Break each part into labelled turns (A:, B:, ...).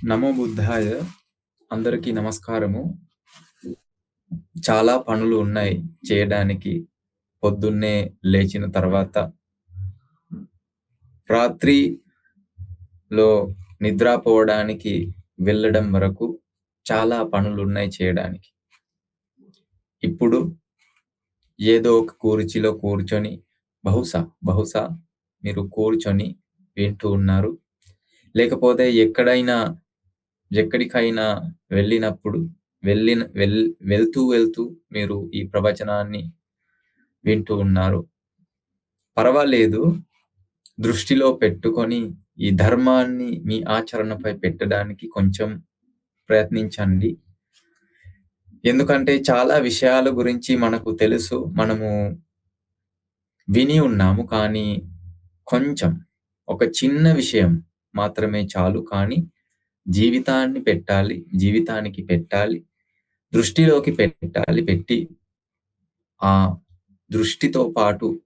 A: నమో బుద్ధాయ. అందరికీ నమస్కారము. చాలా పనులు ఉన్నాయి చేయడానికి. పొద్దున్నే లేచిన తర్వాత రాత్రిలో నిద్రపోవడానికి వెళ్ళడం వరకు చాలా పనులున్నాయి చేయడానికి. ఇప్పుడు ఏదో ఒక కుర్చీలో కూర్చొని బహుశా మీరు కూర్చొని వింటూ ఉన్నారు. లేకపోతే ఎక్కడికైనా వెళ్ళినప్పుడు వెళ్తూ మీరు ఈ ప్రవచనాన్ని వింటూ ఉన్నారు. పర్వాలేదు. దృష్టిలో పెట్టుకొని ఈ ధర్మాన్ని మీ ఆచరణపై పెట్టడానికి కొంచెం ప్రయత్నించండి. ఎందుకంటే చాలా విషయాల గురించి మనకు తెలుసు. మనము విని ఉన్నాము. కానీ కొంచెం ఒక చిన్న విషయం మాత్రమే చాలు. కానీ జీవితానికి పెట్టాలి. దృష్టిలోకి పెట్టాలి. పెట్టి ఆ దృష్టితో పాటు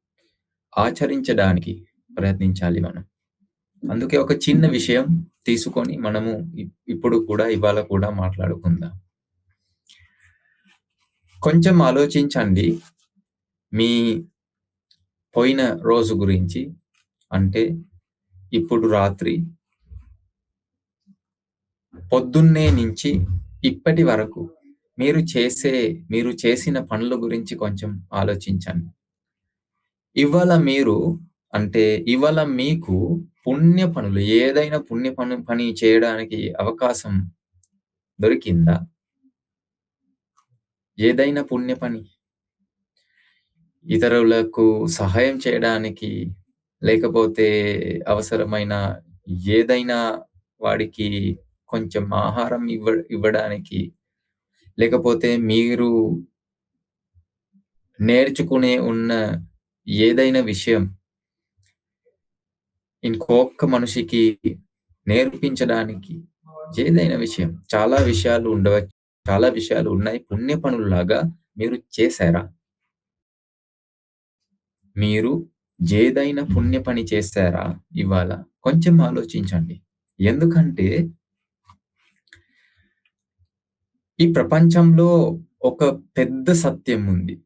A: ఆచరించడానికి ప్రయత్నించాలి మనం. అందుకే ఒక చిన్న విషయం తీసుకొని మనము ఇవాళ కూడా మాట్లాడుకుందాం. కొంచెం ఆలోచించండి మీ పోయిన రోజు గురించి. అంటే ఇప్పుడు రాత్రి పొద్దున్నే నుంచి ఇప్పటి వరకు మీరు చేసిన పనుల గురించి కొంచెం ఆలోచించండి. ఇవాళ మీకు పుణ్య పనులు ఏదైనా పని చేయడానికి అవకాశం దొరికిందా? ఏదైనా పుణ్య పని ఇతరులకు సహాయం చేయడానికి, లేకపోతే అవసరమైన ఏదైనా వాడికి కొంచెం ఆహారం ఇవ్వడానికి, లేకపోతే మీరు నేర్చుకునే ఉన్న ఏదైనా విషయం ఇంకొక మనిషికి నేర్పించడానికి, ఏదైనా విషయం. చాలా విషయాలు ఉండవచ్చు. చాలా విషయాలు ఉన్నాయి. పుణ్య పనుల్లాగా మీరు చేశారా? మీరు ఏదైనా పుణ్య పని చేశారా ఇవాళ? కొంచెం ఆలోచించండి. ఎందుకంటే ఈ ప్రపంచంలో ఒక పెద్ద సత్యం ఉంది.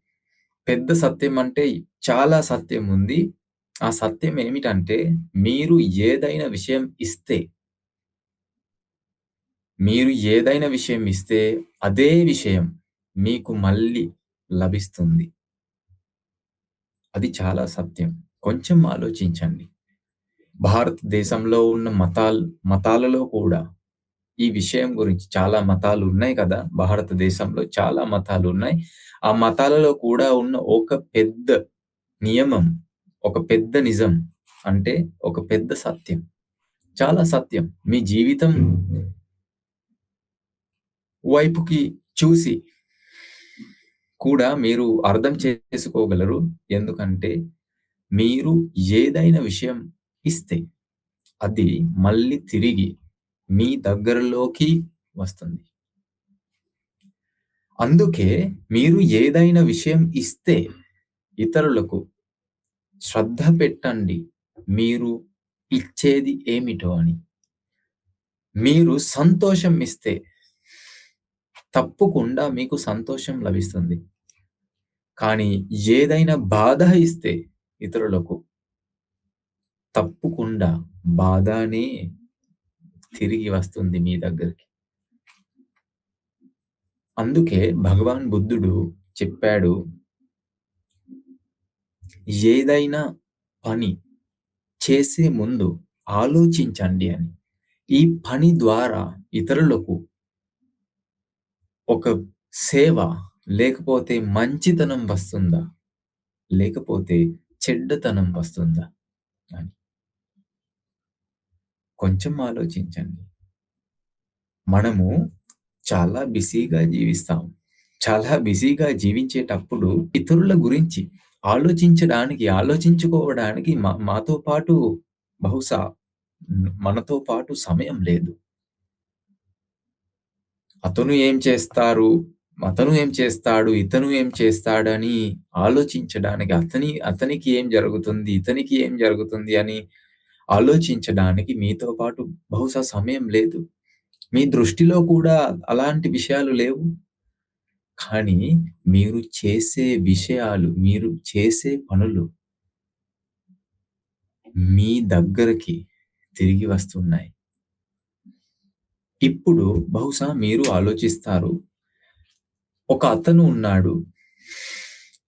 A: పెద్ద సత్యం అంటే చాలా సత్యం ఉంది. ఆ సత్యం ఏమిటంటే మీరు ఏదైనా విషయం ఇస్తే అదే విషయం మీకు మళ్ళీ లభిస్తుంది. అది చాలా సత్యం. కొంచెం ఆలోచించండి. భారతదేశంలో ఉన్న మతాలలో కూడా ఈ విషయం గురించి చాలా మతాలు ఉన్నాయి కదా! భారతదేశంలో చాలా మతాలు ఉన్నాయి. ఆ మతాలలో కూడా ఉన్న ఒక పెద్ద నియమం, ఒక పెద్ద నిజం, అంటే ఒక పెద్ద సత్యం. చాలా సత్యం. మీ జీవితం వైపుకి చూసి కూడా మీరు అర్థం చేసుకోగలరు. ఎందుకంటే మీరు ఏదైనా విషయం ఇస్తే అది మళ్ళీ తిరిగి మీ దగ్గరలోకి వస్తుంది. అందుకే మీరు ఏదైనా విషయం ఇస్తే ఇతరులకు శ్రద్ధ పెట్టండి. మీరు ఇచ్చేది ఏమిటో అని. మీరు సంతోషం ఇస్తే తప్పకుండా మీకు సంతోషం లభిస్తుంది. కానీ ఏదైనా బాధ ఇస్తే ఇతరులకు తప్పకుండా బాధనే తిరిగి వస్తుంది మీ దగ్గరికి. అందుకే భగవాన్ బుద్ధుడు చెప్పాడు, ఏదైనా పని చేసే ముందు ఆలోచించండి అని. ఈ పని ద్వారా ఇతరులకు ఒక సేవ, లేకపోతే మంచితనం వస్తుందా? లేకపోతే చెడ్డతనం వస్తుందా అని. కొంచెం ఆలోచించండి. మనము చాలా బిజీగా జీవిస్తాం. చాలా బిజీగా జీవించేటప్పుడు ఇతరుల గురించి ఆలోచించుకోవడానికి మాతో పాటు బహుశా మనతో పాటు సమయం లేదు. అతను ఏం చేస్తాడు, ఇతను ఏం చేస్తాడని ఆలోచించడానికి, అతనికి ఏం జరుగుతుంది, ఇతనికి ఏం జరుగుతుంది అని ఆలోచించడానికి మీతో పాటు బహుశా సమయం లేదు. మీ దృష్టిలో కూడా అలాంటి విషయాలు లేవు. కానీ మీరు చేసే విషయాలు, మీరు చేసే పనులు మీ దగ్గరకి తిరిగి వస్తున్నాయి. ఇప్పుడు బహుశా మీరు ఆలోచిస్తారు. ఒక అతను ఉన్నాడు.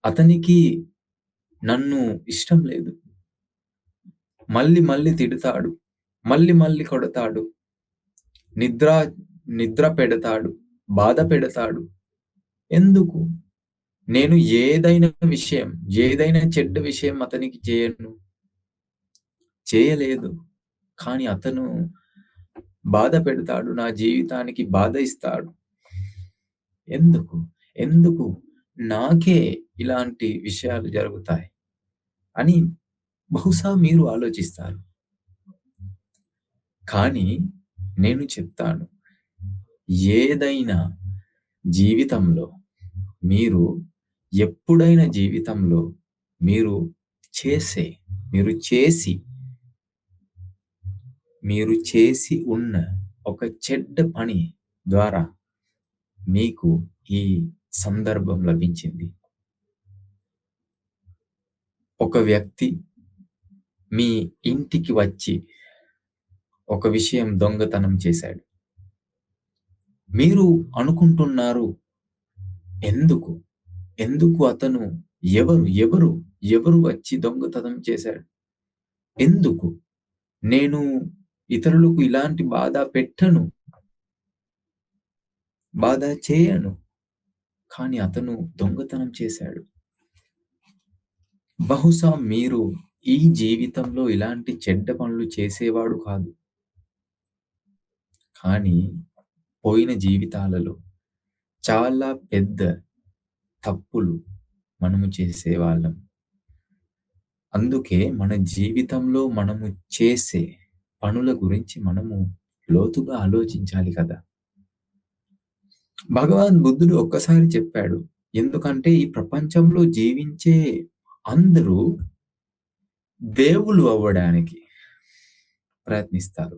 A: అతనికి నన్ను ఇష్టం లేదు. మళ్ళీ మళ్ళీ తిడతాడు. మళ్ళీ మళ్ళీ కొడతాడు. నిద్ర నిద్ర పెడతాడు. బాధ పెడతాడు. ఎందుకు? నేను ఏదైనా విషయం, ఏదైనా చెడ్డ విషయం అతనికి చేయను. చేయలేదు. కానీ అతను బాధ పెడతాడు. నా జీవితానికి బాధ ఇస్తాడు. ఎందుకు? ఎందుకు నాకే ఇలాంటి విషయాలు జరుగుతాయి అని బహుశా మీరు ఆలోచిస్తారు. కానీ నేను చెప్తాను. ఏదైనా జీవితంలో మీరు ఎప్పుడైనా జీవితంలో మీరు చేసే, మీరు చేసి, మీరు చేసి ఉన్న ఒక చెడ్డ పని ద్వారా మీకు ఈ సందర్భం లభించింది. ఒక వ్యక్తి మీ ఇంటికి వచ్చి ఒక విషయం దొంగతనం చేశాడు. మీరు అనుకుంటున్నారు ఎందుకు? ఎందుకు అతను ఎవరు? ఎవరు? ఎవరు వచ్చి దొంగతనం చేశాడు? ఎందుకు? నేను ఇతరులకు ఇలాంటి బాధ పెట్టను. బాధ చేయను. కానీ అతను దొంగతనం చేశాడు. బహుశా మీరు ఈ జీవితంలో ఇలాంటి చెడ్డ పనులు చేసేవాడు కాదు. కానీ పోయిన జీవితాలలో చాలా పెద్ద తప్పులు మనము చేసేవాళ్ళం. అందుకే మన జీవితంలో మనము చేసే పనుల గురించి మనము లోతుగా ఆలోచించాలి కదా! భగవాన్ బుద్ధుడు ఒక్కసారి చెప్పాడు. ఎందుకంటే ఈ ప్రపంచంలో జీవించే అందరూ దేవుళ్ళు అవ్వడానికి ప్రయత్నిస్తారు.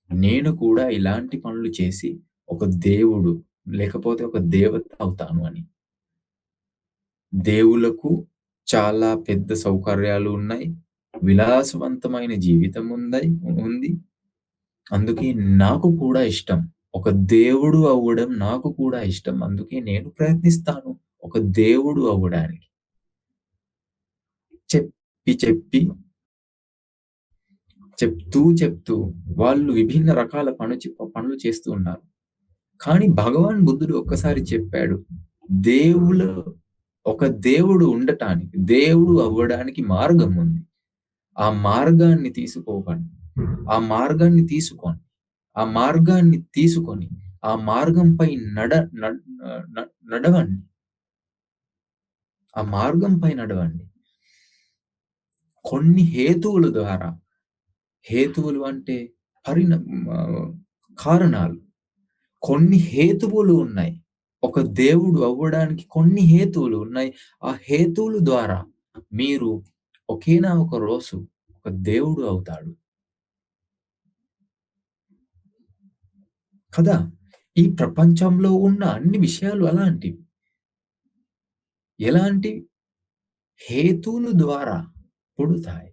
A: నేను కూడా ఇలాంటి పనులు చేసి ఒక దేవుడు లేకపోతే ఒక దేవత అవుతాను అని. దేవుళ్ళకు చాలా పెద్ద సౌకర్యాలు ఉన్నాయి. విలాసవంతమైన జీవితం ఉంది. అందుకే నాకు కూడా ఇష్టం. ఒక దేవుడు అవ్వడం నాకు కూడా ఇష్టం. అందుకే నేను ప్రయత్నిస్తాను ఒక దేవుడు అవ్వడానికి. చెప్పి చెప్తూ వాళ్ళు విభిన్న రకాల పనులు చేస్తూ ఉన్నారు. కానీ భగవాన్ బుద్ధుడు ఒక్కసారి చెప్పాడు. దేవుడు ఒక దేవుడు ఉండటానికి, దేవుడు అవ్వడానికి మార్గం ఉంది. ఆ మార్గాన్ని తీసుకోకండి. ఆ మార్గాన్ని తీసుకోండి. ఆ మార్గాన్ని తీసుకొని, ఆ మార్గంపై నడవండి. ఆ మార్గంపై నడవండి. కొన్ని హేతువుల ద్వారా, హేతువులు అంటే కారణాలు. కొన్ని హేతువులు ఉన్నాయి. ఒక దేవుడు అవ్వడానికి కొన్ని హేతువులు ఉన్నాయి. ఆ హేతువుల ద్వారా మీరు ఒకేనా ఒక రోజు ఒక దేవుడు అవుతాడు. కదా! ఈ ప్రపంచంలో ఉన్న అన్ని విషయాలు అలాంటివి. ఎలాంటివి? హేతువుల ద్వారా పుడతాయి.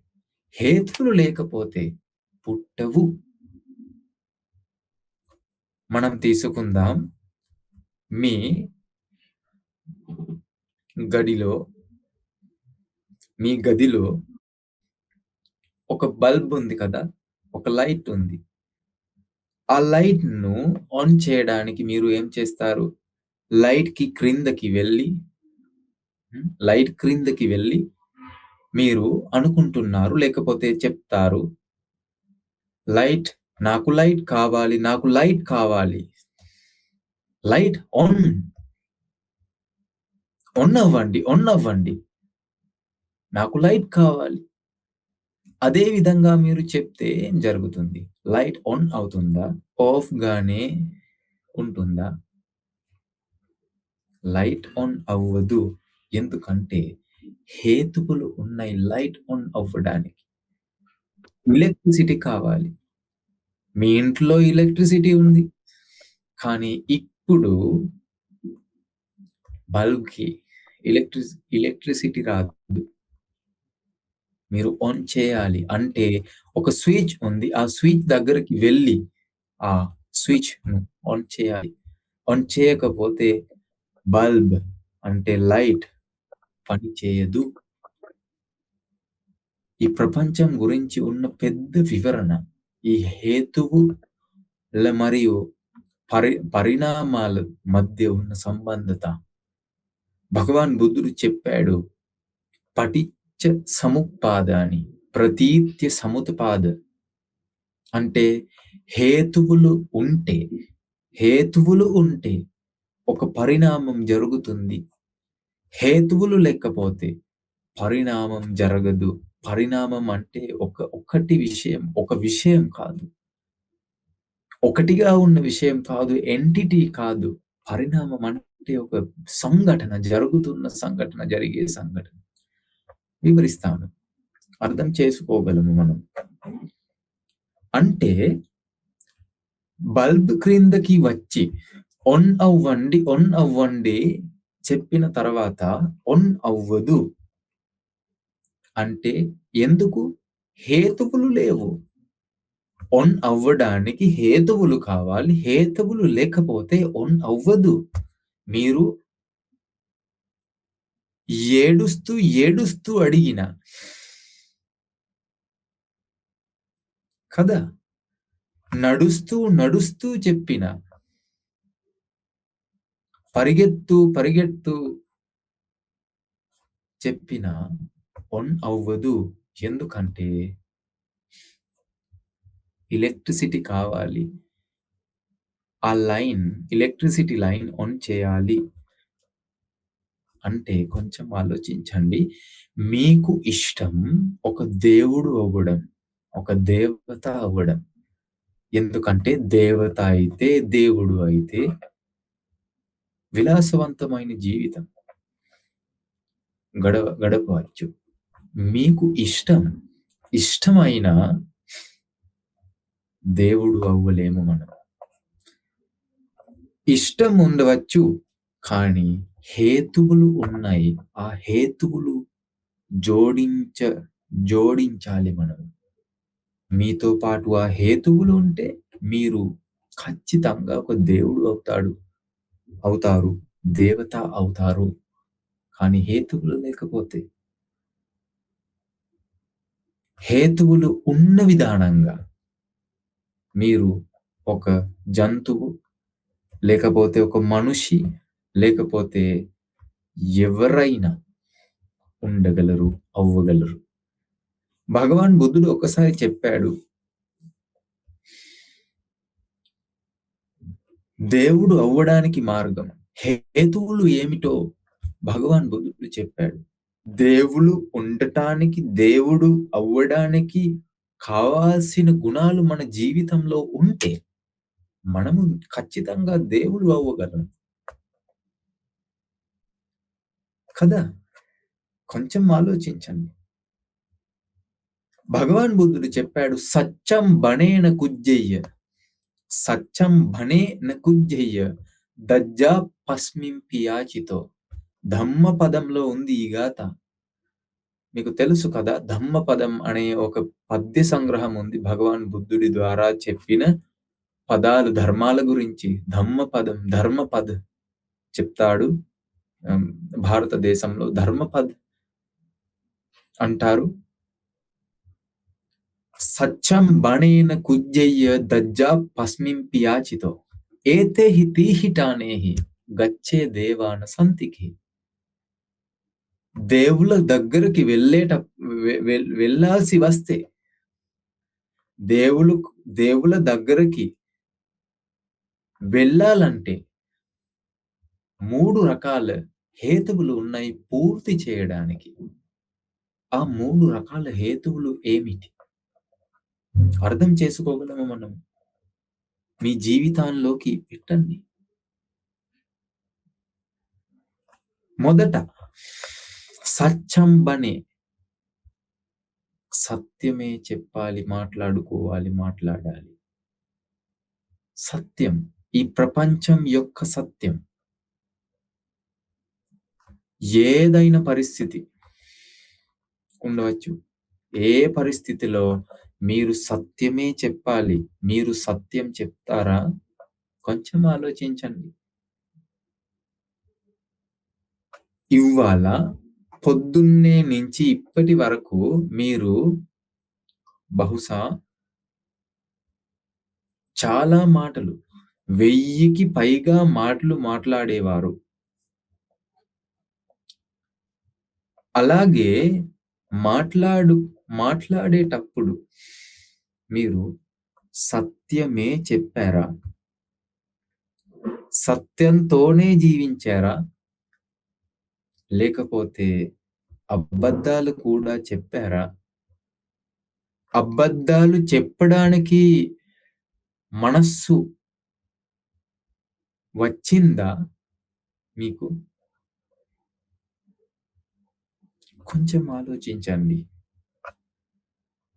A: హేతువులు లేకపోతే పుట్టవు. మనం తీసుకుందాం. మీ గదిలో మీ గదిలో ఒక బల్బ్ ఉంది కదా! ఒక లైట్ ఉంది. ఆ లైట్‌ను ఆన్ చేయడానికి మీరు ఏం చేస్తారు? లైట్‌కి క్రిందకి వెళ్లి లైట్ క్రిందకి వెళ్లి మీరు అనుకుంటున్నారు, లేకపోతే చెప్తారు. లైట్ నాకు లైట్ కావాలి. నాకు లైట్ కావాలి. Light on. ఆన్ అవ్వండి. ఆన్ అవ్వండి. నాకు లైట్ కావాలి. అదే విధంగా మీరు చెప్తే ఏం జరుగుతుంది? లైట్ ఆన్ అవుతుందా? ఆఫ్ గానే ఉంటుందా? లైట్ ఆన్ అవ్వదు. ఎందుకంటే హేతువులు ఉన్నాయి లైట్ ఆన్ అవ్వడానికి. ఎలక్ట్రిసిటీ కావాలి. మీ ఇంట్లో ఎలక్ట్రిసిటీ ఉంది. కానీ ఇప్పుడు బల్బ్‌కి ఎలక్ట్రిసిటీ రాదు. మీరు ఆన్ చేయాలి. అంటే ఒక స్విచ్ ఉంది. ఆ స్విచ్ దగ్గరికి వెళ్లి ఆ స్విచ్‌ను ఆన్ చేయాలి. ఆన్ చేయకపోతే బల్బ్ అంటే లైట్ పని చేయదు. ఈ ప్రపంచం గురించి ఉన్న పెద్ద వివరణ, ఈ హేతువుల మరియు పరిణామాల మధ్య ఉన్న సంబంధత భగవాన్ బుద్ధుడు చెప్పాడు. పటిච්ච సముప్పాద అని. ప్రతీత్య సముత్పాద అంటే హేతువులు ఉంటే, హేతువులు ఉంటే ఒక పరిణామం జరుగుతుంది. హేతువులు లేకపోతే పరిణామం జరగదు. పరిణామం అంటే ఒకటి విషయం, ఒక విషయం కాదు. ఒకటిగా ఉన్న విషయం కాదు, ఎంటిటీ కాదు. పరిణామం అంటే ఒక సంఘటన, జరుగుతున్న సంఘటన, జరిగే సంఘటన. వివరిస్తాను. అర్థం చేసుకోగలము మనం. అంటే బల్బ్ క్రిందకి వచ్చి ఆన్ అవ్వండి చెప్పిన తర్వాత ఆన్ అవ్వదు. అంటే ఎందుకు? హేతువులు లేవు. ఆన్ అవ్వడానికి హేతువులు కావాలి. హేతువులు లేకపోతే ఆన్ అవ్వదు. మీరు ఏడుస్తూ అడిగినా కదా! నడుస్తూ చెప్పినా, పరిగెత్తు చెప్పినా ఆన్ అవ్వదు. ఎందుకంటే ఎలక్ట్రిసిటీ కావాలి. ఆ ఎలక్ట్రిసిటీ లైన్ ఆన్ చేయాలి. అంటే కొంచెం ఆలోచించండి. మీకు ఇష్టం ఒక దేవుడు అవ్వడం, ఒక దేవత అవ్వడం. ఎందుకంటే దేవత అయితే, దేవుడు అయితే విలాసవంతమైన జీవితం గడపవచ్చు. మీకు ఇష్టమైన దేవుడు అవ్వలేము మనం. ఇష్టం ఉండవచ్చు, కానీ హేతువులు ఉన్నాయి. ఆ హేతువులు జోడించాలి మనం. మీతో పాటు ఆ హేతువులు ఉంటే మీరు ఖచ్చితంగా ఒక దేవుడు అవుతారు. దేవత అవుతారు. కానీ హేతువులు లేకపోతే, హేతువులు ఉన్న విధానంగా మీరు ఒక జంతువు, లేకపోతే ఒక మనిషి, లేకపోతే ఎవరైనా ఉండగలరు, అవ్వగలరు. భగవాన్ బుద్ధుడు ఒకసారి చెప్పాడు, దేవుడు అవ్వడానికి మార్గం, హేతువులు ఏమిటో భగవాన్ బుద్ధుడు చెప్పాడు. దేవుడు ఉండటానికి, దేవుడు అవ్వడానికి కావాల్సిన గుణాలు మన జీవితంలో ఉంటే మనము ఖచ్చితంగా దేవుడు అవ్వగలం కదా! కొంచెం ఆలోచించండి. భగవాన్ బుద్ధుడు చెప్పాడు, సత్యం బనేన కుజ్జయ్య, సత్యం బనేన కుజ్జయ్య దజ్జా పస్మింపియాచితో. ధమ్మపదంలో ఉంది ఈ గాథ. మీకు తెలుసు కదా! ధమ్మపదం అనే ఒక పద్య సంగ్రహం ఉంది. భగవాన్ బుద్ధుడి ద్వారా చెప్పిన పదాలు, ధర్మాల గురించి. ధర్మపద్ చెప్తాడు. భారతదేశంలో ధర్మపద్ అంటారు. సత్యం బణేన కుజ్జయ్య దజ్జా పస్మింపియాచితో ఏతే హి తీహిటానేహి గచ్చే దేవాన సంతికి. దేవుళ్ళ దగ్గరికి వెళ్ళాల్సి వస్తే, దేవుళ్ళ దగ్గరికి వెళ్ళాలంటే 3 రకాల హేతువులు ఉన్నాయి పూర్తి చేయడానికి. ఆ 3 రకాల హేతువులు ఏమిటి? అర్థం చేసుకోగలమా మనం? మీ జీవితాల్లోకి పెట్టండి. మొదట సత్యం బనే, సత్యమే చెప్పాలి, మాట్లాడాలి. సత్యం. ఈ ప్రపంచం యొక్క సత్యం. ఏదైనా పరిస్థితి ఉండవచ్చు. ఏ పరిస్థితిలో మీరు సత్యమే చెప్పాలి. మీరు సత్యం చెప్తారా? కొంచెం ఆలోచించండి. ఇవ్వాళ పొద్దున్నే నుంచి ఇప్పటి వరకు మీరు బహుశా చాలా మాటలు 1000కి పైగా మాటలు మాట్లాడేవారు. అలాగే మాట్లాడు మాట్లాడేటప్పుడు మీరు సత్యమే చెప్పారా? సత్యంతోనే జీవించారా? లేకపోతే అబద్ధాలు కూడా చెప్పారా? అబద్ధాలు చెప్పడానికి మనస్సు వచ్చిందా మీకు? కొంచెం ఆలోచించండి.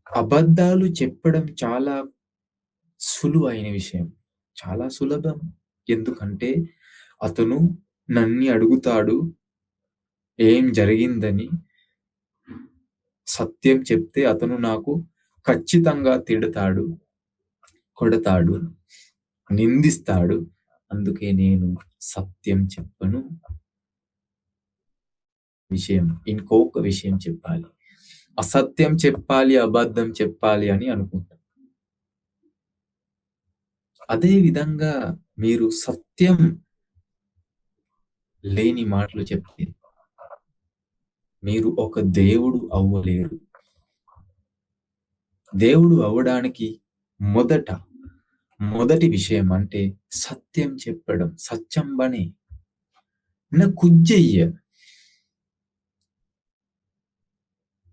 A: అబద్ధాలు చెప్పడం చాలా సులువైన విషయం. చాలా సులభం. ఎందుకంటే అతను నన్ని అడుగుతాడు ఏం జరిగిందని. సత్యం చెప్తే అతను నాకు ఖచ్చితంగా తిడతాడు, కొడతాడు, నిందిస్తాడు. అందుకే నేను సత్యం చెప్పను. ఇంకొక విషయం చెప్పాలి. అసత్యం చెప్పాలి, అబద్ధం చెప్పాలి అని అనుకుంటా. అదే విధంగా మీరు సత్యం లేని మాటలు చెప్తే మీరు ఒక దేవుడు అవ్వలేరు. దేవుడు అవ్వడానికి మొదట మొదటి విషయం అంటే సత్యం చెప్పడం. సత్యంబనే నా కుజ్జెయ్య.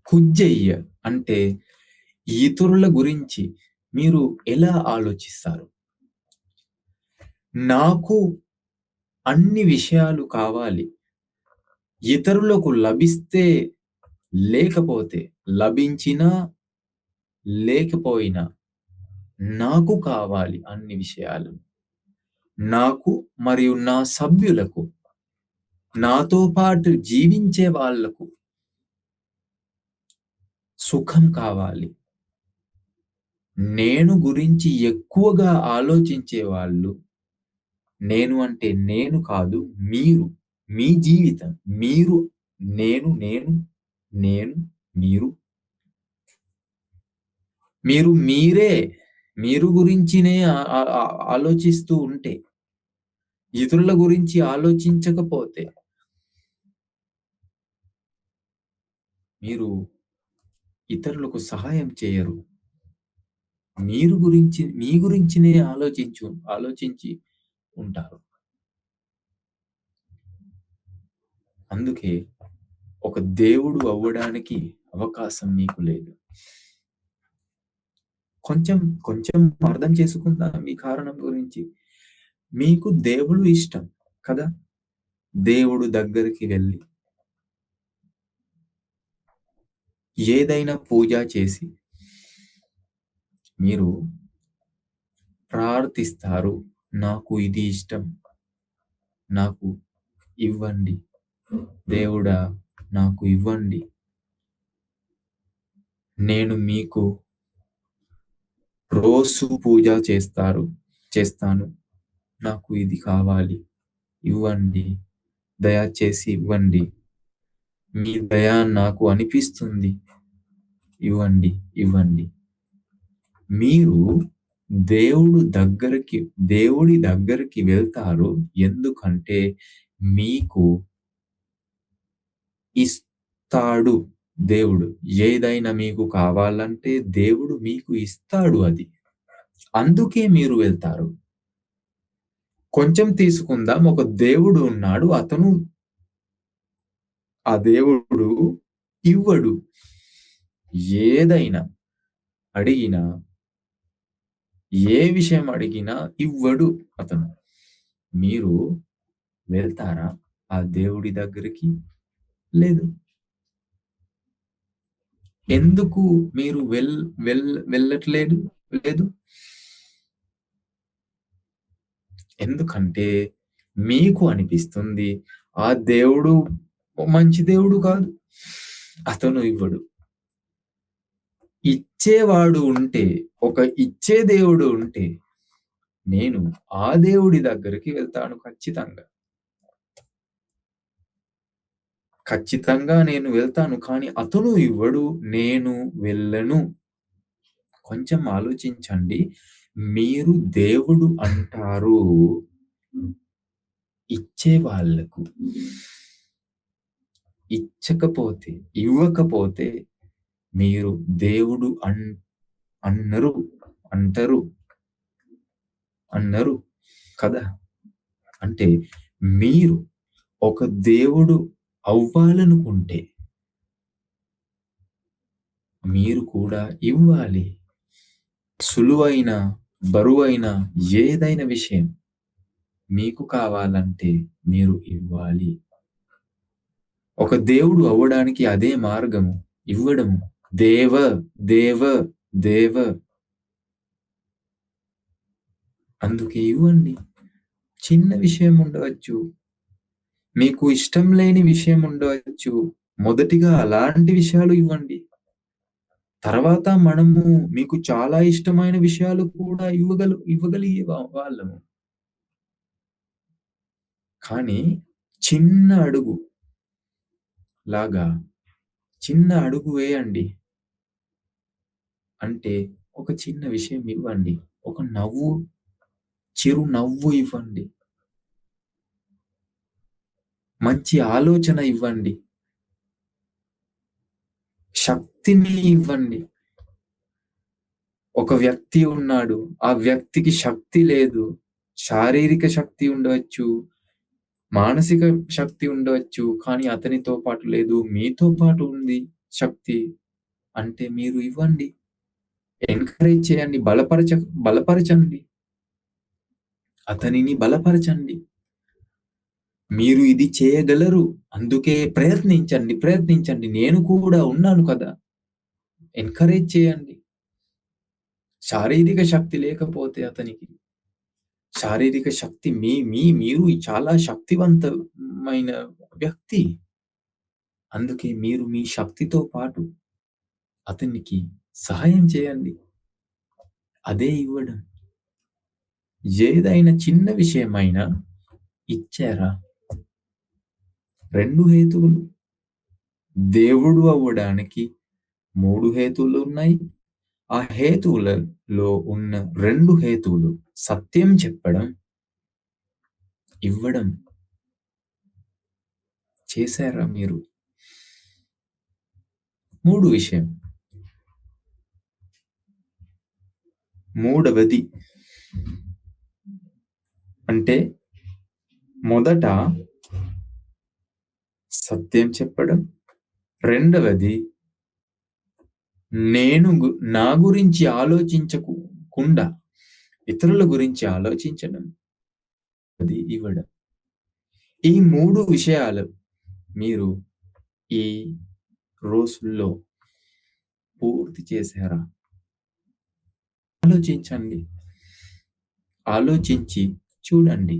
A: కుజ్జెయ్య అంటే ఇతరుల గురించి మీరు ఎలా ఆలోచిస్తారు? నాకు అన్ని విషయాలు కావాలి. ఇతరులకు లభిస్తే లేకపోతే, లభించినా లేకపోయినా నాకు కావాలి అన్ని విషయాలు. నాకు మరియు నా సభ్యులకు, నాతో పాటు జీవించే వాళ్ళకు సుఖం కావాలి. నేను గురించి ఎక్కువగా ఆలోచించే వాళ్ళు, నేను అంటే నేను కాదు మీరు, మీ జీవితం, మీరు, నేను, నేను, నేను, మీరు, మీరే మీరు గురించినే ఆలోచిస్తూ ఉంటే, ఇతరుల గురించి ఆలోచించకపోతే మీరు ఇతరులకు సహాయం చేయరు. మీ గురించినే ఆలోచించి ఉంటారు. అందుకే ఒక దేవుడు అవ్వడానికి అవకాశం మీకు లేదు. కొంచెం అర్థం చేసుకుందాం మీ కారణం గురించి. మీకు దేవుడు ఇష్టం కదా! దేవుడు దగ్గరికి వెళ్ళి ఏదైనా పూజ చేసి మీరు ప్రార్థిస్తారు. నాకు ఇది ఇష్టం. నాకు ఇవ్వండి. దేవుడా నాకు ఇవ్వండి. నేను మీకు రోజు పూజ చేస్తాను. నాకు ఇది కావాలి. ఇవ్వండి. దయచేసి ఇవ్వండి. మీ దయ నాకు అనిపిస్తుంది. ఇవ్వండి. ఇవ్వండి. మీరు దేవుడి దగ్గరికి వెళ్తారు. ఎందుకంటే మీకు ఇస్తాడు దేవుడు. ఏదైనా మీకు కావాలంటే దేవుడు మీకు ఇస్తాడు అది. అందుకే మీరు వెళ్తారు. కొంచెం తీసుకుందాం. ఒక దేవుడు ఉన్నాడు. ఆ దేవుడు ఇవ్వడు. ఏదైనా అడిగినా, ఏ విషయం అడిగినా ఇవ్వడు అతను. మీరు వెళ్తారా ఆ దేవుడి దగ్గరికి? లేదు. ఎందుకు మీరు వెళ్ళట్లేదు? లేదు. ఎందుకంటే మీకు అనిపిస్తుంది ఆ దేవుడు మంచి దేవుడు కాదు. అతను ఇవ్వడు. ఇచ్చేవాడు ఉంటే, ఒక ఇచ్చే దేవుడు ఉంటే, నేను ఆ దేవుడి దగ్గరికి వెళ్తాను ఖచ్చితంగా. ఖచ్చితంగా నేను వెళ్తాను. కానీ అతను ఇవ్వడు. నేను వెళ్ళను. కొంచెం ఆలోచించండి. మీరు దేవుడు అంటారు ఇచ్చే వాళ్ళకు. ఇచ్చకపోతే, ఇవ్వకపోతే మీరు దేవుడు అన్నరు. అంటరు. అన్నరు కదా! అంటే మీరు ఒక దేవుడు అవ్వాలనుకుంటే మీరు కూడా ఇవ్వాలి. సులువైన, బరువైన ఏదైన విషయం మీకు కావాలంటే మీరు ఇవ్వాలి. ఒక దేవుడు అవ్వడానికి అదే మార్గము. ఇవ్వడము. దేవ, దేవ, దేవ అందుకే ఇవ్వండి. చిన్న విషయం ఉండవచ్చు. మీకు ఇష్టం లేని విషయం ఉండవచ్చు. మొదటిగా అలాంటి విషయాలు ఇవ్వండి. తర్వాత మనము మీకు చాలా ఇష్టమైన విషయాలు కూడా ఇవ్వగలిగే వాళ్ళము. కానీ చిన్న అడుగు లాగా చిన్న అడుగు వేయండి. అంటే ఒక చిన్న విషయం ఇవ్వండి. ఒక నవ్వు, చిరు నవ్వు ఇవ్వండి. మంచి ఆలోచన ఇవ్వండి. శక్తిని ఇవ్వండి. ఒక వ్యక్తి ఉన్నాడు. ఆ వ్యక్తికి శక్తి లేదు. శారీరక శక్తి ఉండవచ్చు. మానసిక శక్తి ఉండవచ్చు. కానీ అతనితో పాటు లేదు. మీతో పాటు ఉంది శక్తి. అంటే మీరు ఇవ్వండి. ఎంకరేజ్ చేయండి. బలపరచండి. అతనిని బలపరచండి. మీరు ఇది చేయగలరు. అందుకే ప్రయత్నించండి. నేను కూడా ఉన్నాను కదా! ఎంకరేజ్ చేయండి. శారీరక శక్తి లేకపోతే అతనికి శారీరక శక్తి మీరు చాలా శక్తివంతమైన వ్యక్తి. అందుకే మీరు మీ శక్తితో పాటు అతనికి సహాయం చేయండి. అదే ఇవ్వడం. ఏదైనా చిన్న విషయమైనా ఇచ్చారా? 2 హేతువులు. దేవుడు అవ్వడానికి 3 హేతువులున్నాయి. ఆ హేతువులలో ఉన్న 2 హేతువులు సత్యం చెప్పడం, ఇవ్వడం. చేశారా మీరు? విషయం. మూడవది అంటే మొదట సత్యం చెప్పడం. రెండవది నా గురించి ఆలోచించకుండా ఇతరుల గురించి ఆలోచించడం. అది ఇవ్వడం. ఈ 3 విషయాలు మీరు ఈ రోజుల్లో పూర్తి చేశారా? ఆలోచించండి. ఆలోచించి చూడండి.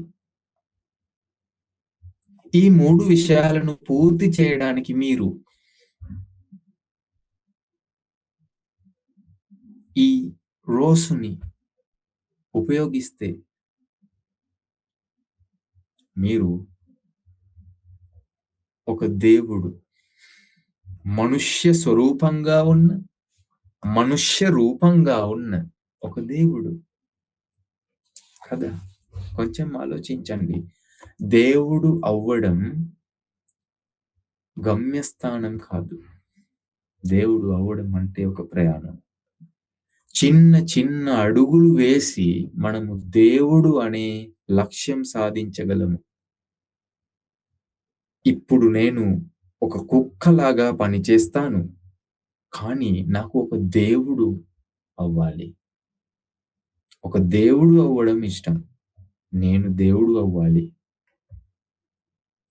A: ఈ 3 విషయాలను పూర్తి చేయడానికి మీరు ఈ రోజుని ఉపయోగిస్తే మీరు ఒక దేవుడు మనుష్య రూపంగా ఉన్న ఒక దేవుడు కదా! కొంచెం ఆలోచించండి. దేవుడు అవ్వడం గమ్యస్థానం కాదు. దేవుడు అవ్వడం అంటే ఒక ప్రయాణం. చిన్న అడుగులు వేసి మనము దేవుడు అనే లక్ష్యం సాధించగలము. ఇప్పుడు నేను ఒక కుక్కలాగా పనిచేస్తాను. కానీ నాకు ఒక దేవుడు అవ్వాలి. ఒక దేవుడు అవ్వడం ఇష్టం. నేను దేవుడు అవ్వాలి.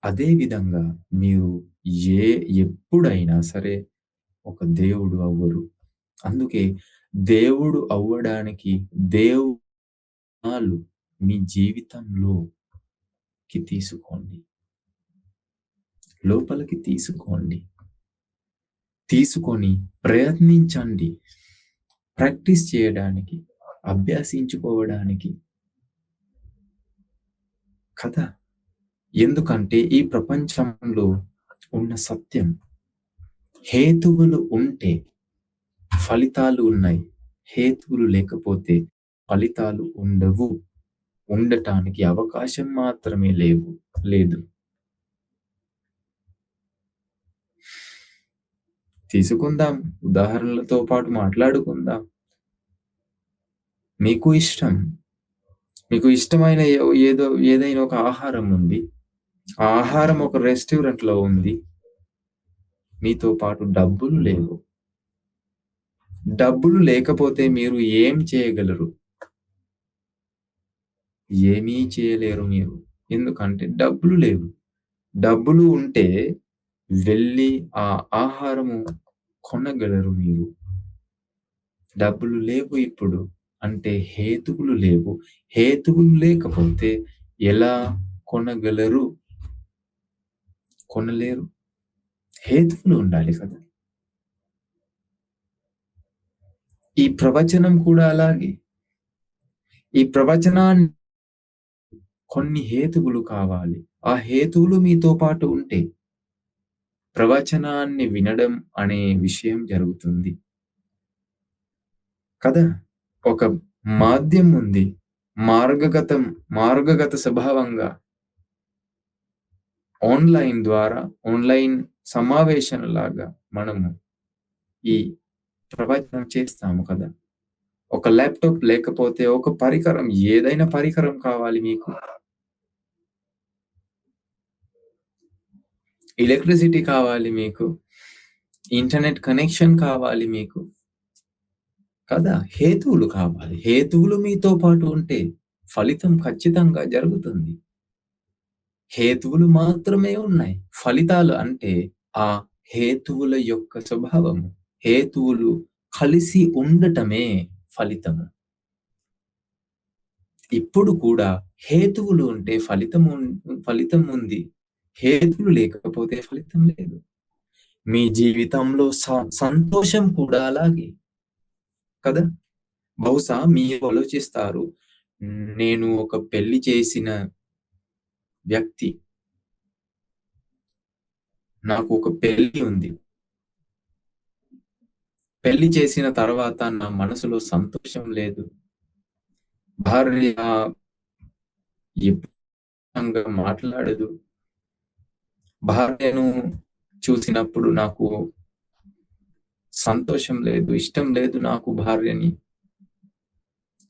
A: అదే విధంగా మీరు ఎప్పుడైనా సరే ఒక దేవుడు అవ్వరు. అందుకే దేవుడు అవ్వడానికి దేవుడు మీ జీవితంలోకి తీసుకోండి. లోపలికి తీసుకోండి. తీసుకొని ప్రయత్నించండి. ప్రాక్టీస్ చేయడానికి, అభ్యసించుకోవడానికి కదా! ఎందుకంటే ఈ ప్రపంచంలో ఉన్న సత్యం హేతువులు ఉంటే ఫలితాలు ఉన్నాయి. హేతువులు లేకపోతే ఫలితాలు ఉండవు. ఉండటానికి అవకాశం మాత్రమే లేదు. తీసుకుందాం. ఉదాహరణలతో పాటు మాట్లాడుకుందాం. మీకు ఇష్టం. మీకు ఇష్టమైన ఏదైనా ఒక ఆహారం ఉంది. ఆ ఆహారం ఒక రెస్టారెంట్‌లో ఉంది. మీతో పాటు డబ్బులు లేవు. డబ్బులు లేకపోతే మీరు ఏం చేయగలరు? ఏమీ చేయలేరు మీరు. ఎందుకంటే డబ్బులు లేవు. డబ్బులు ఉంటే వెళ్లి ఆ ఆహారము కొనగలరు మీరు. డబ్బులు లేవు ఇప్పుడు. అంటే హేతువులు లేవు. హేతువులు లేకపోతే ఎలా కొనగలరు? కొనలేరు. హేతువులు ఉండాలి కదా! ఈ ప్రవచనం కూడా అలాగే. ఈ ప్రవచనాన్ని కొన్ని హేతువులు కావాలి. ఆ హేతువులు మీతో పాటు ఉంటే ప్రవచనాన్ని వినడం అనే విషయం జరుగుతుంది. కదా! ఒక మాధ్యం ఉంది. మార్గగత స్వభావంగా ఆన్‌లైన్ సమావేశంలాగా మనము ఈ ప్రవచనం చేస్తాము కదా! ఒక ల్యాప్‌టాప్ లేకపోతే ఒక పరికరం ఏదైనా పరికరం కావాలి మీకు. ఎలక్ట్రిసిటీ కావాలి మీకు. ఇంటర్నెట్ కనెక్షన్ కావాలి మీకు. కదా! హేతువులు కావాలి. హేతువులు మీతో పాటు ఉంటే ఫలితం ఖచ్చితంగా జరుగుతుంది. హేతువులు మాత్రమే ఉన్నాయి. ఫలితాలు అంటే ఆ హేతువుల యొక్క స్వభావము. హేతువులు కలిసి ఉండటమే ఫలితము. ఇప్పుడు కూడా హేతువులు ఉంటే ఫలితం ఉంది. హేతువులు లేకపోతే ఫలితం లేదు. మీ జీవితంలో సంతోషం కూడా అలాగే. కదా! బహుశా మీరు ఆలోచిస్తారు. నేను ఒక పెళ్లి చేసిన వ్యక్తి. నాకు ఒక పెళ్లి ఉంది. పెళ్లి చేసిన తర్వాత నా మనసులో సంతోషం లేదు. భార్య ఎప్పుడు మాట్లాడదు. భార్యను చూసినప్పుడు నాకు సంతోషం లేదు. ఇష్టం లేదు నాకు భార్యని.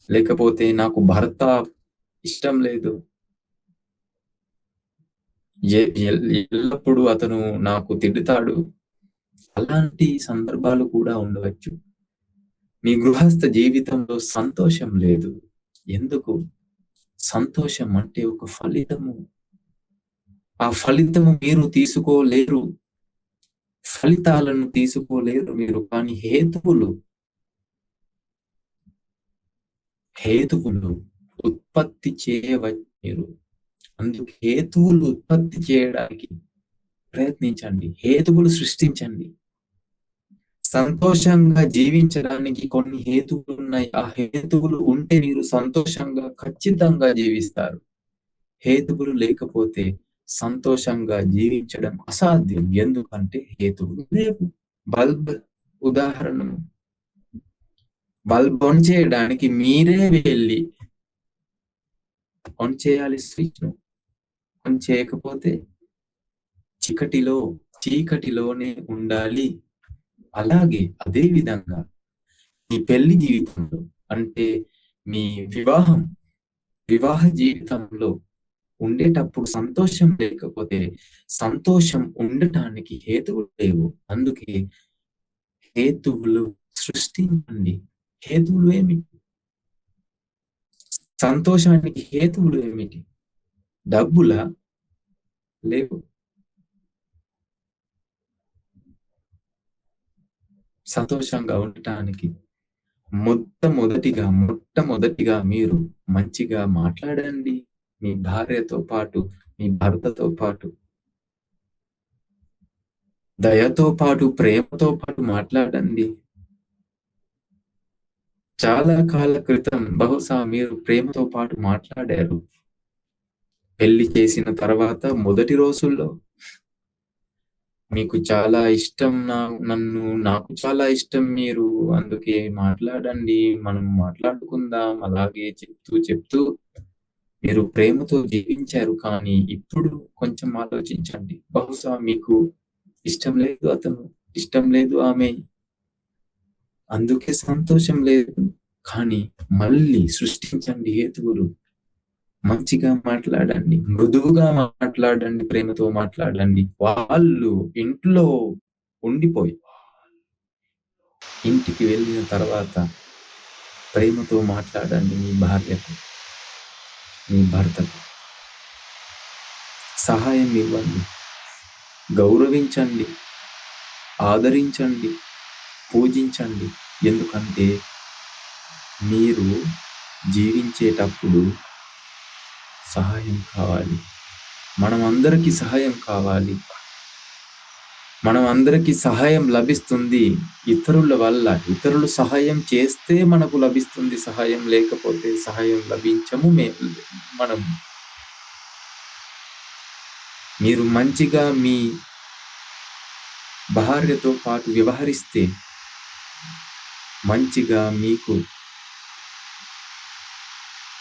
A: లేకపోతే నాకు భర్త ఇష్టం లేదు. ఎ ఎల్ ఎల్లప్పుడూ అతను నాకు తిడతాడు. అలాంటి సందర్భాలు కూడా ఉండవచ్చు. మీ గృహస్థ జీవితంలో సంతోషం లేదు. ఎందుకు? సంతోషం అంటే ఒక ఫలితము. ఆ ఫలితము మీరు తీసుకోలేరు. ఫలితాలను తీసుకోలేరు మీరు. కానీ హేతువులు ఉత్పత్తి చేయవచ్చు మీరు. అందుకు హేతువులు ఉత్పత్తి చేయడానికి ప్రయత్నించండి. హేతువులు సృష్టించండి. సంతోషంగా జీవించడానికి కొన్ని హేతువులున్నాయి. ఆ హేతువులు ఉంటే మీరు సంతోషంగా ఖచ్చితంగా జీవిస్తారు. హేతువులు లేకపోతే సంతోషంగా జీవించడం అసాధ్యం. ఎందుకంటే హేతువులు లేవు. బల్బ్ ఉదాహరణ. బల్బ్ ఆన్ చేయడానికి మీరే వెళ్లి ఆన్ చేయాలి స్విచ్‌ను. ఆన్ చేయకపోతే చీకటిలో చీకటిలోనే ఉండాలి. అలాగే అదే విధంగా మీ పెళ్లి జీవితంలో అంటే మీ వివాహం, వివాహ జీవితంలో ఉండేటప్పుడు సంతోషం లేకపోతే సంతోషం ఉండటానికి హేతువులు లేవు. అందుకే హేతువులు సృష్టించండి. హేతువులు ఏమిటి? సంతోషానికి హేతువులు ఏమిటి? డబ్బులా? లేవు. సంతోషంగా ఉండటానికి మొట్టమొదటిగా మీరు మంచిగా మాట్లాడండి. మీ భార్యతో పాటు, మీ భర్తతో పాటు, దయతో పాటు, ప్రేమతో పాటు మాట్లాడండి. చాలా కాల క్రితం బహుశా మీరు ప్రేమతో పాటు మాట్లాడారు. పెళ్లి చేసిన తర్వాత మొదటి రోజుల్లో మీకు చాలా ఇష్టం నాకు చాలా ఇష్టం మీరు. అందుకే మాట్లాడండి. మనం మాట్లాడుకుందాం. అలాగే చెప్తూ మీరు ప్రేమతో జీవించారు. కానీ ఇప్పుడు కొంచెం ఆలోచించండి. బహుశా మీకు ఇష్టం లేదు అతను, ఇష్టం లేదు ఆమె. అందుకే సంతోషం లేదు. కానీ మళ్ళీ సృష్టించండి హేతువులు. మంచిగా మాట్లాడండి. మృదువుగా మాట్లాడండి. ప్రేమతో మాట్లాడండి. వాళ్ళు ఇంట్లో ఉండిపోయి, ఇంటికి వెళ్ళిన తర్వాత ప్రేమతో మాట్లాడండి మీ భార్యతో, మీ భర్తతో. సహాయం ఇవ్వండి. గౌరవించండి. ఆదరించండి. పూజించండి. ఎందుకంటే మీరు జీవించేటప్పుడు సహాయం కావాలి. మనమందరికీ సహాయం కావాలి. అందరికీ సహాయం లభిస్తుంది ఇతరుల వల్ల. ఇతరులు సహాయం చేస్తే మనకు లభిస్తుంది సహాయం. లేకపోతే సహాయం లభించము మనం. మీరు మంచిగా మీ భార్యతో పాటు వ్యవహరిస్తే మంచిగా మీకు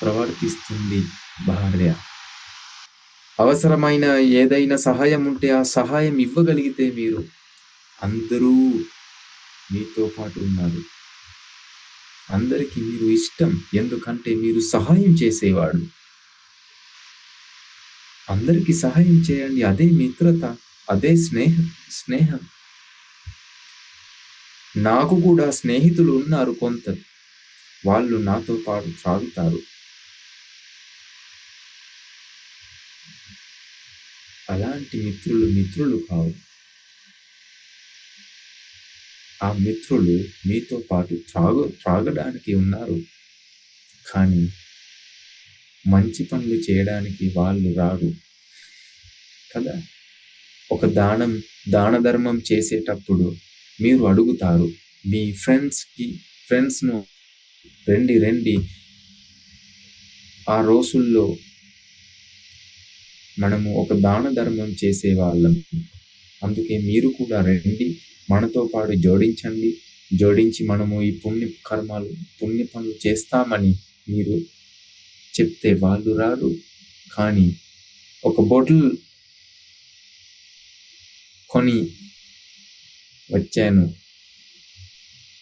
A: ప్రవర్తిస్తుంది భార్య. అవసరమైన ఏదైనా సహాయం ఉంటే ఆ సహాయం ఇవ్వగలిగితే మీరు, అందరూ మీతో పాటు ఉన్నారు. అందరికీ మీరు ఇష్టం. ఎందుకంటే మీరు సహాయం చేసేవాడు. అందరికీ సహాయం చేయండి. అదే మిత్రత. అదే స్నేహం. నాకు కూడా స్నేహితులు ఉన్నారు కొంత. వాళ్ళు నాతో పాటు సాగుతారు. అలాంటి మిత్రులు కావు. ఆ మిత్రులు మీతో పాటు త్రాగడానికి ఉన్నారు. కానీ మంచి పనులు చేయడానికి వాళ్ళు రారు కదా. ఒక దాన ధర్మం చేసేటప్పుడు మీరు అడుగుతారు మీ ఫ్రెండ్స్ను, రండి. ఆ రోజుల్లో మనము ఒక దాన ధర్మం చేసేవాళ్ళం. అందుకే మీరు కూడా రండి, మనతో పాటు జోడించి మనము ఈ పుణ్య పనులు చేస్తామని మీరు చెప్తే వాళ్ళు రారు. కానీ ఒక బాటిల్ కొని వచ్చాను,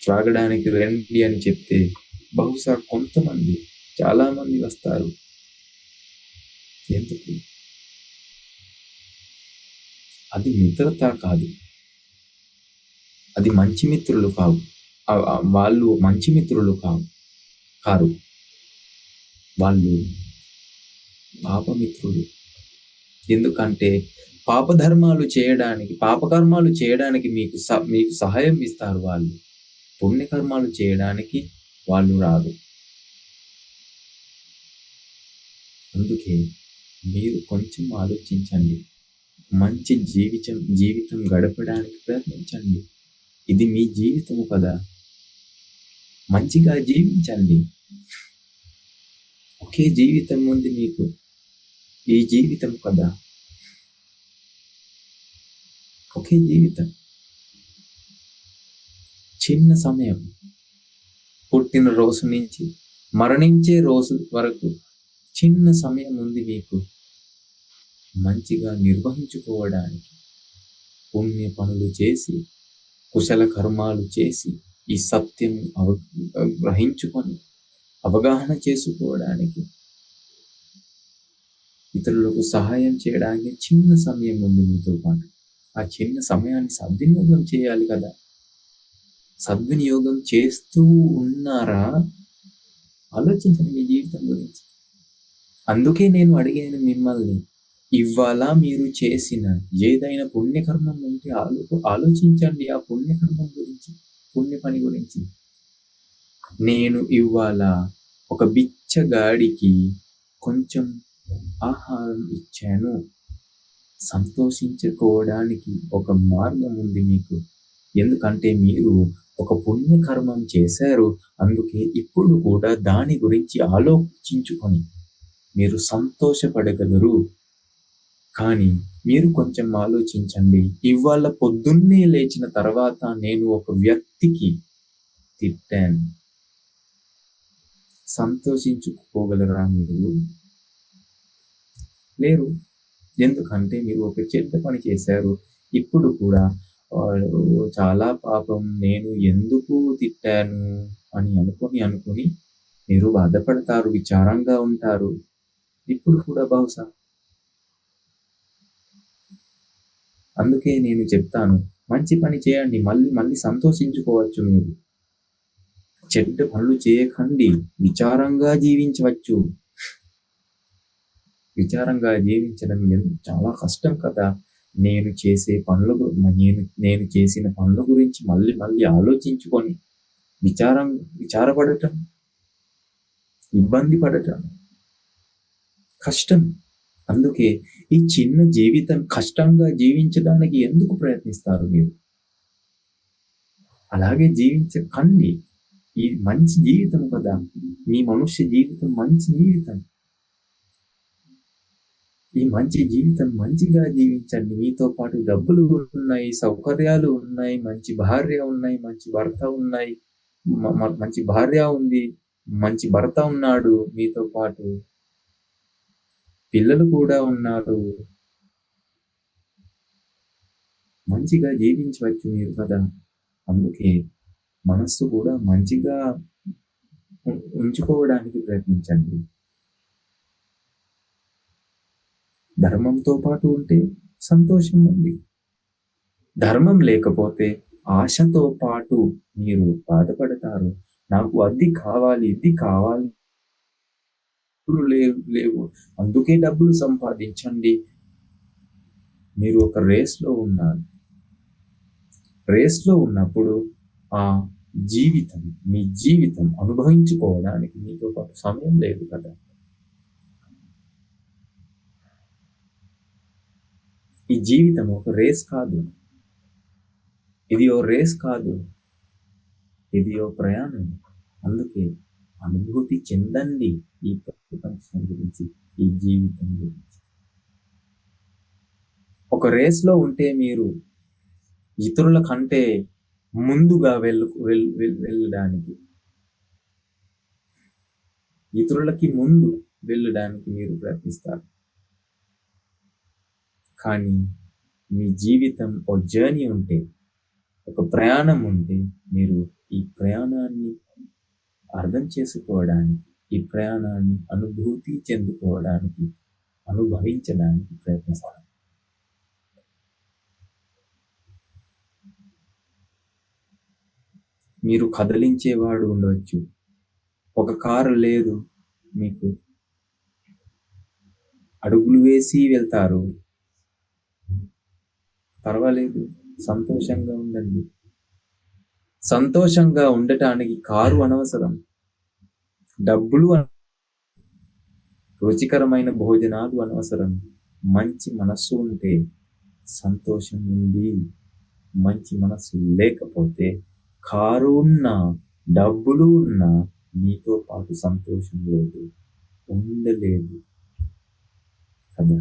A: త్రాగడానికి రండి అని చెప్తే బహుశా చాలా మంది వస్తారు. ఎందుకు? అది మిత్రత కాదు. అది మంచి మిత్రులు కావు. వాళ్ళు మంచి మిత్రులు కారు. వాళ్ళు పాపమిత్రులు. ఎందుకంటే పాపకర్మాలు చేయడానికి మీకు సహాయం ఇస్తారు వాళ్ళు. పుణ్యకర్మాలు చేయడానికి వాళ్ళు రాదు. అందుకే మీరు కొంచెం ఆలోచించండి. మంచి జీవితం గడపడానికి ప్రయత్నించండి. ఇది మీ జీవితము కదా. మంచిగా జీవించండి. ఒకే జీవితం ఉంది మీకు. ఈ జీవితం కదా. ఒకే జీవితం. చిన్న సమయం, పుట్టిన రోజు నుంచి మరణించే రోజు వరకు చిన్న సమయం ఉంది మీకు మంచిగా నిర్వహించుకోవడానికి. పుణ్య పనులు చేసి, కుశల కర్మాలు చేసి, ఈ సత్యం గ్రహించుకొని అవగాహన చేసుకోవడానికి, ఇతరులకు సహాయం చేయడానికి చిన్న సమయం ఉంది మీతో పాటు. ఆ చిన్న సమయాన్ని సద్వినియోగం చేయాలి కదా. సద్వినియోగం చేస్తూ ఉన్నారా? ఆలోచించండి మీ జీవితం గురించి. అందుకే నేను అడిగాను మిమ్మల్ని, ఇవాళ మీరు చేసిన ఏదైనా పుణ్యకర్మం ఉంటే ఆలోచించండి ఆ పుణ్యకర్మం గురించి, పుణ్య పని గురించి. నేను ఇవాళ ఒక బిచ్చగాడికి కొంచెం ఆహారం ఇచ్చాను. సంతోషించుకోవడానికి ఒక మార్గం ఉంది మీకు. ఎందుకంటే మీరు ఒక పుణ్యకర్మం చేశారు. అందుకే ఇప్పుడు కూడా దాని గురించి ఆలోచించుకొని మీరు సంతోషపడగలరు. కానీ మీరు కొంచెం ఆలోచించండి. ఇవాళ పొద్దున్నే లేచిన తర్వాత నేను ఒక వ్యక్తికి తిట్టాను. సంతోషించుకోగలరా మీరు? లేరు. ఎందుకంటే మీరు ఒక చెడ్డ పని చేశారు. ఇప్పుడు కూడా వాడు చాలా పాపం నేను ఎందుకు తిట్టాను అని అనుకొని మీరు బాధపడతారు, విచారంగా ఉంటారు. ఇప్పుడు కూడా బహుశా. అందుకే నేను చెప్తాను, మంచి పని చేయండి. మళ్ళీ మళ్ళీ సంతోషించుకోవచ్చు మీరు. చెడ్డ పనులు చేయకండి. విచారంగా జీవించవచ్చు. విచారంగా జీవించడం చాలా కష్టం కదా! నేను చేసే పనుల గు నేను చేసిన పనుల గురించి మళ్ళీ మళ్ళీ ఆలోచించుకొని విచారపడటం, ఇబ్బంది పడటం కష్టం. అందుకే ఈ చిన్న జీవితం కష్టంగా జీవించడానికి ఎందుకు ప్రయత్నిస్తారు మీరు? అలాగే జీవించకండి. ఈ మంచి జీవితం కదా! మీ మనుష్య జీవితం మంచి జీవితం. ఈ మంచి జీవితం మంచిగా జీవించండి. మీతో పాటు డబ్బులు ఉన్నాయి, సౌకర్యాలు ఉన్నాయి, మంచి భార్య ఉన్నాయి, మంచి భర్త ఉన్నాయి. మంచి భార్య ఉంది, మంచి భర్త ఉన్నాడు మీతో పాటు. పిల్లలు కూడా ఉన్నారు. మంచిగా జీవించవచ్చు మీరు కదా! అందుకే మనస్సు కూడా మంచిగా ఉంచుకోవడానికి ప్రయత్నించండి. ధర్మంతో పాటు ఉంటే సంతోషం ఉంది. ధర్మం లేకపోతే ఆశతో పాటు మీరు బాధపడతారు. నాకు అది కావాలి, ఇది కావాలి. లేవు. అందుకే డబ్బులు సంపాదించండి. మీరు ఒక రేస్‌లో ఉన్నారు. రేస్‌లో ఉన్నప్పుడు ఆ మీ జీవితం అనుభవించుకోవడానికి మీతో పాటు సమయం లేదు కదా! ఈ జీవితం ఒక రేస్ కాదు. ఇది ఓ రేస్ కాదు. ఇది ఓ ప్రయాణం. అందుకే అనుభూతి చెందండి ఈ ప్రపంచం గురించి, ఈ జీవితం గురించి. ఒక రేస్‌లో ఉంటే మీరు ఇతరుల కంటే ముందుగా వెళ్ళడానికి, ఇతరులకి ముందు వెళ్ళడానికి మీరు ప్రయత్నిస్తారు. కానీ మీ జీవితం ఓ జర్నీ ఉంటే, ఒక ప్రయాణం ఉంటే మీరు ఈ ప్రయాణాన్ని అర్థం చేసుకోవడానికి, ఈ ప్రయాణాన్ని అనుభూతి చెందుకోవడానికి, అనుభవించడానికి ప్రయత్నిస్తారు. మీరు కదిలించేవాడు ఉండవచ్చు. ఒక కారు లేదు మీకు. అడుగులు వేసి వెళ్తారు. పర్వాలేదు. సంతోషంగా ఉండండి. సంతోషంగా ఉండటానికి కారు అనవసరం. డబ్బులు రుచికరమైన భోజనాలు అనవసరం. మంచి మనస్సు ఉంటే సంతోషం ఉంది. మంచి మనస్సు లేకపోతే కారు ఉన్నా, డబ్బులు ఉన్నా మీతో పాటు సంతోషం లేదు. ఉండలేదు కదా!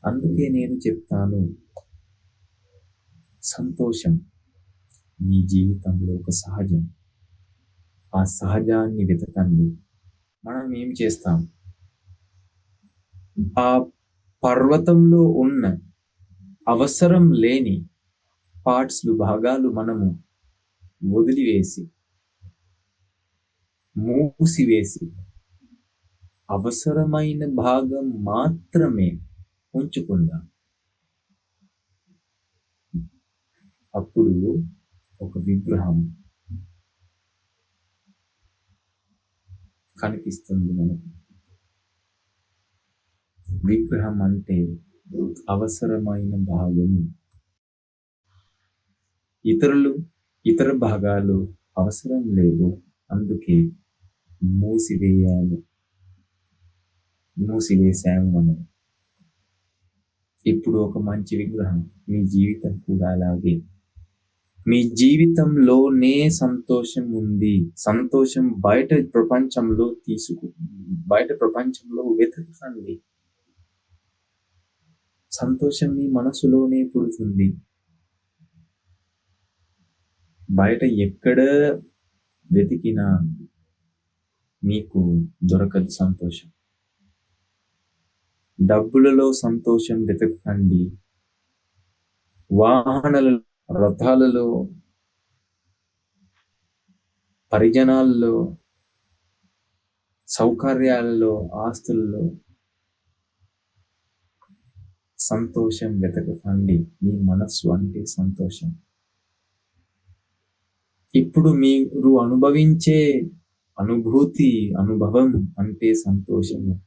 A: అందుకే నేను చెప్తాను, సంతోషం మీ జీవితంలో ఒక సహజం. ఆ సహజాన్ని వెతకండి. మనం ఏం చేస్తాం? ఆ పర్వతంలో ఉన్న అవసరం లేని భాగాలు మనము వదిలివేసి, మూసివేసి, అవసరమైన భాగం మాత్రమే ఉంచుకుందాం. అప్పుడు ఒక విగ్రహం కనిపిస్తుంది మనకు. విగ్రహం అంటే అవసరమైన భాగము. ఇతర భాగాలు అవసరం లేదు. అందుకే మూసివేయాలి. మూసివేశాము మనం. ఇప్పుడు ఒక మంచి విగ్రహం. మీ జీవితం కూడా అలాగే. మీ జీవితంలోనే సంతోషం ఉంది. సంతోషం బయట ప్రపంచంలో వెతకండి. సంతోషం మీ మనసులోనే పుడుతుంది. బయట ఎక్కడ వెతికినా మీకు దొరకదు సంతోషం. డబ్బులలో సంతోషం వెతకండి. వాహనాలలో, రథాలలో, పరిజనాల్లో, సౌకర్యాలలో, ఆస్తులలో సంతోషం వెతకండి. మీ మనస్సు అంటే సంతోషం. ఇప్పుడు మీరు అనుభవించే అనుభవం అంటే సంతోషము.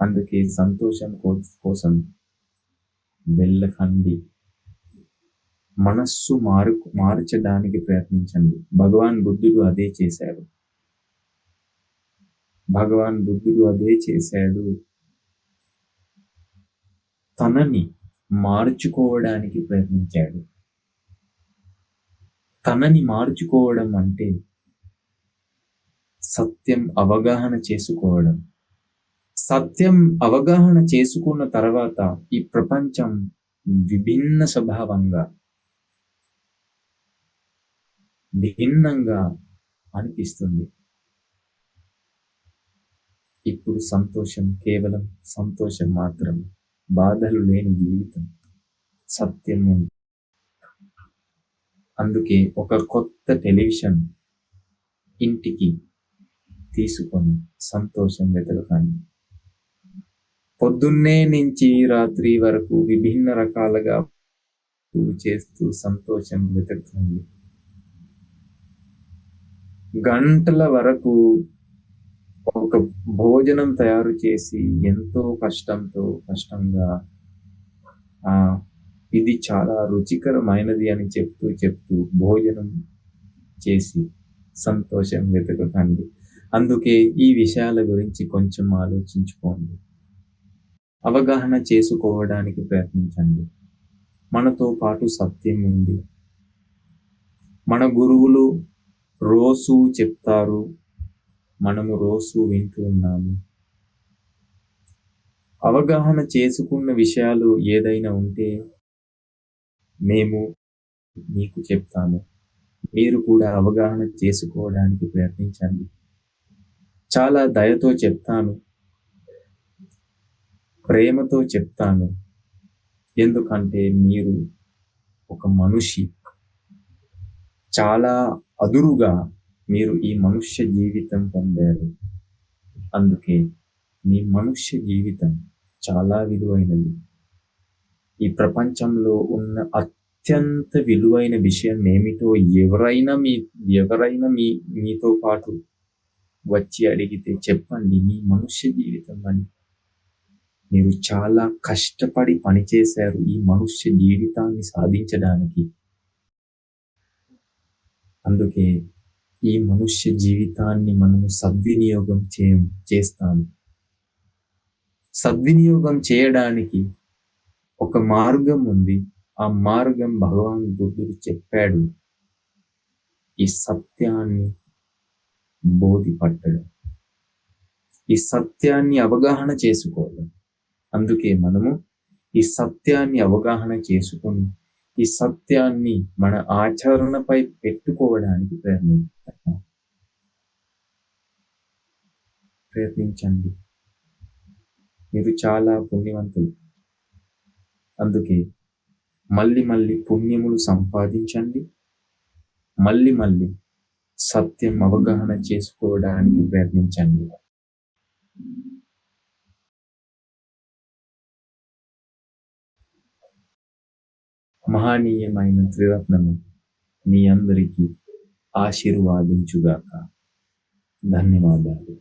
A: అందుకే సంతోషం కోసం వెళ్ళకండి. మనస్సు మార్చడానికి ప్రయత్నించండి. భగవాన్ బుద్ధుడు అదే చేశాడు. తనని మార్చుకోవడానికి ప్రయత్నించాడు. తనని మార్చుకోవడం అంటే సత్యం అవగాహన చేసుకోవడం. సత్యం అవగాహన చేసుకున్న తర్వాత ఈ ప్రపంచం విభిన్న స్వభావంగా, భిన్నంగా అనిపిస్తుంది. ఇప్పుడు సంతోషం కేవలం సంతోషం మాత్రమే. బాధలు లేని జీవితం. సత్యం ఉంది. అందుకే ఒక కొత్త టెలివిజన్ ఇంటికి తీసుకొని సంతోషం వెతకండి. పొద్దున్నే నుంచి రాత్రి వరకు విభిన్న రకాలుగా చేస్తూ సంతోషం వెతకండి. గంటల వరకు ఒక భోజనం తయారు చేసి ఎంతో కష్టంగా ఇది చాలా రుచికరమైనది అని చెప్తూ భోజనం చేసి సంతోషం వెతకండి. అందుకే ఈ విషయాల గురించి కొంచెం ఆలోచించుకోండి. అవగాహన చేసుకోవడానికి ప్రయత్నించండి. మనతో పాటు సత్యం ఉంది. మన గురువులు రోజు చెప్తారు, మనము రోజు వింటూ ఉన్నాము. అవగాహన చేసుకున్న విషయాలు ఏదైనా ఉంటే మేము మీకు చెప్తాము. మీరు కూడా అవగాహన చేసుకోవడానికి ప్రయత్నించండి. చాలా దయతో చెప్తాను, ప్రేమతో చెప్తాను. ఎందుకంటే మీరు ఒక మనిషి. చాలా అదురుగా మీరు ఈ మనుష్య జీవితం పొందారు. అందుకే మీ మనుష్య జీవితం చాలా విలువైనది. ఈ ప్రపంచంలో ఉన్న అత్యంత విలువైన విషయం ఏమిటో ఎవరైనా మీతో పాటు వచ్చి అడిగితే చెప్పండి, మీ మనుష్య జీవితం అని. మీరు చాలా కష్టపడి పనిచేశారు ఈ మనుష్య జీవితాన్ని సాధించడానికి. అందుకే ఈ మనుష్య జీవితాన్ని మనము సద్వినియోగం చేస్తాము. సద్వినియోగం చేయడానికి ఒక మార్గం ఉంది. ఆ మార్గం భగవాన్ బుద్ధుడు చెప్పాడు. ఈ సత్యాన్ని బోధిపట్టడం, ఈ సత్యాన్ని అవగాహన చేసుకోవడం. అందుకే మనము ఈ సత్యాన్ని అవగాహన చేసుకొని ఈ సత్యాన్ని మన ఆచరణపై పెట్టుకోవడానికి ప్రయత్నించండి. మీరు చాలా పుణ్యవంతులు. అందుకే మళ్ళీ పుణ్యములు సంపాదించండి. మళ్ళీ సత్యం అవగాహన చేసుకోవడానికి ప్రయత్నించండి. మహనీయమైన త్రిరత్నము మీ అందరికీ ఆశీర్వాదించుగాక. ధన్యవాదాలు.